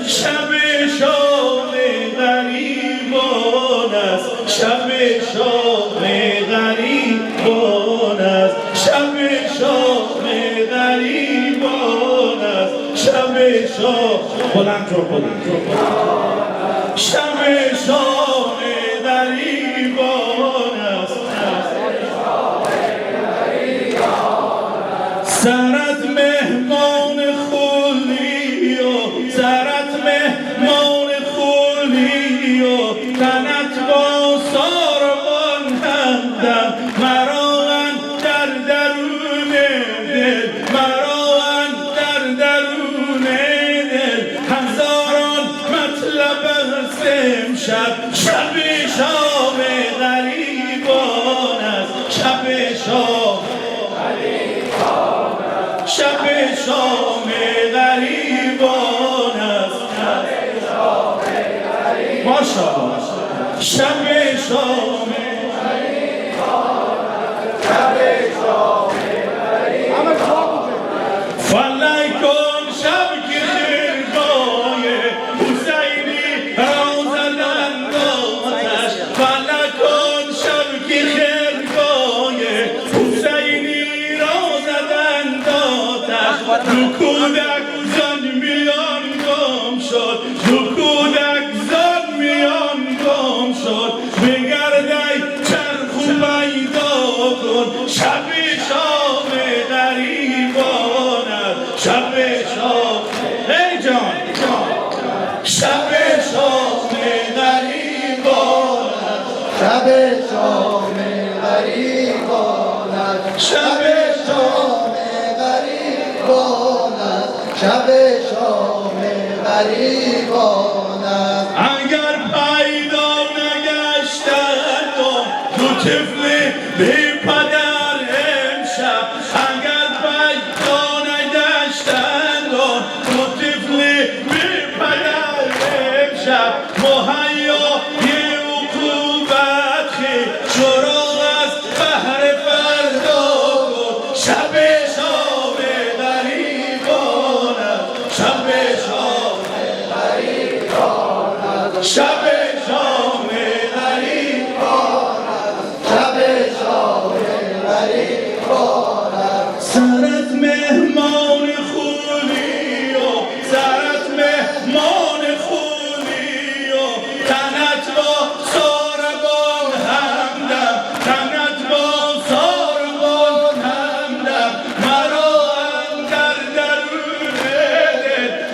شب شام غریبان است، شب شام غریبان است، شب شام غریبان است، شب شام بلند رو بلند شب شام غریبان است، سرت مهمان خولی و سرت مهمان خولی و تنت با ساربان همدم مرا در درون دل، مرا در درون دل هزاران مطلب است امشب، شب شام غریبان است، شب شام شب شام غریبان است، ماشاءالله شب شام فلک کن شب که خرگاه حسینی را زدند آتش، فلک کن شب که خرگاه حسینی را زدند آتش، دو کودک زن میان گم شد، دو کودک زن میان گم شد، بگردی چرخ و پیدا کن، شب شام غریبان است، شب شام ای جان شب شام غریبان است، شب شام غریبان است، شب شام غریبان است، شب شام غریبان است. اگر پیدا نگشتند دو طفل بی پدر امشب، اگر پیدا نگشتند دو طفل بی پدر امشب، مهیای عقوبت شروع است بهر فردا کن، شب شام غریبان است، شب شام شب شام غریبان است، شب شام غریبان است. سرت مهمان خولی و سرت مهمان خولی و تنت با ساربان همدم، تنت با ساربان همدم مرا در درون دل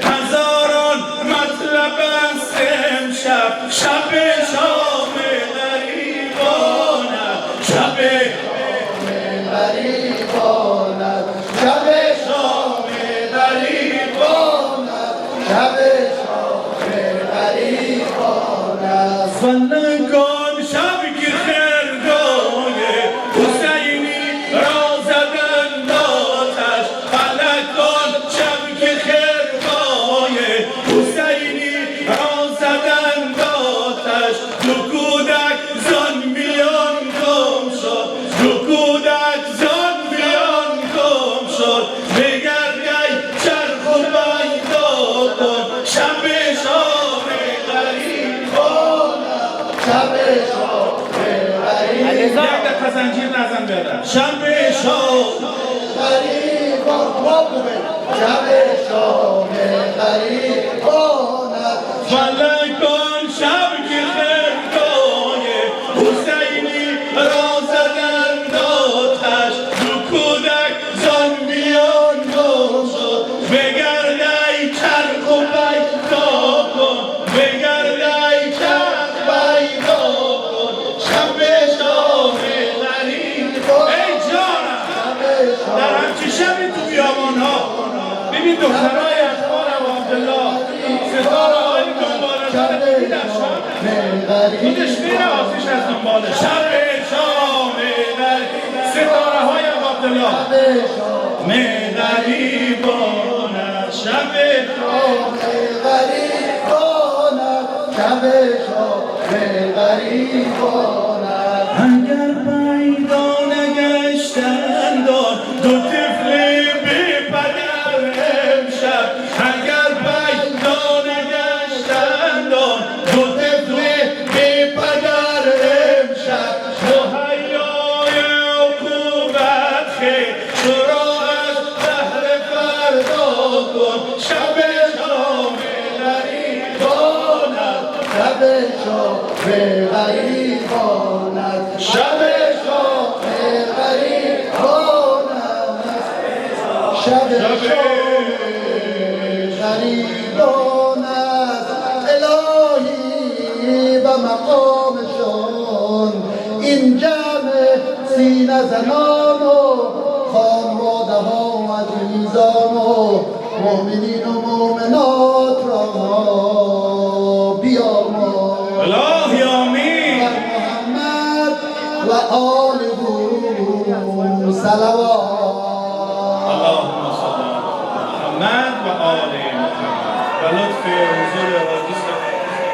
هزاران مطلب است امشب، شب شام غریبان است، شب غریبان است، شب شام غریبان است، شب شام غریبان است. فلکان شب که خرگاه حسینی را زدند آتش، فلکان شب که خرگاه حسینی را زدند آتش، دو کودک زن میان گم شد، دو کودک زن میان گم شد، بگردی چرخ و پیدا کن، شب شام غریبان است، شب شام غریبان یک دقیقه زنجیر نزن برم، شب شام غریبان شب شام غریبان است. فلکان شب که خرگاه حسینی را زدند آتش، دو کودک زن میان گم شد، بگردی چرخ و پیدا کن، بگردی چرخ پیدا کن، شب شام غریبان ای جانم در همچی شبی تو بیابان‌ها ببین دخترهای اخوان ابو عبدالله ستاره های دنباله داره ببین افشان خودش میره آتیش از دنباله، شب شام ستاره های ابو عبدالله غریبان است، شب شام غریبان است، شب شام غریبان است. اگر پیدا نگشتند دو طفل بی پدر امشب، اگر پیدا نگشتند شام غریبان است شب شام غریبان است شب شام غریبان است الهی به مقامشان این جمع سینه زنان و خانواده ها و عزیزان و مؤمنین و مؤمنات را بیامرز الهی آمین محمد و آله صلوات اللهم صل علی محمد و آل محمد و لطف حضور حاضر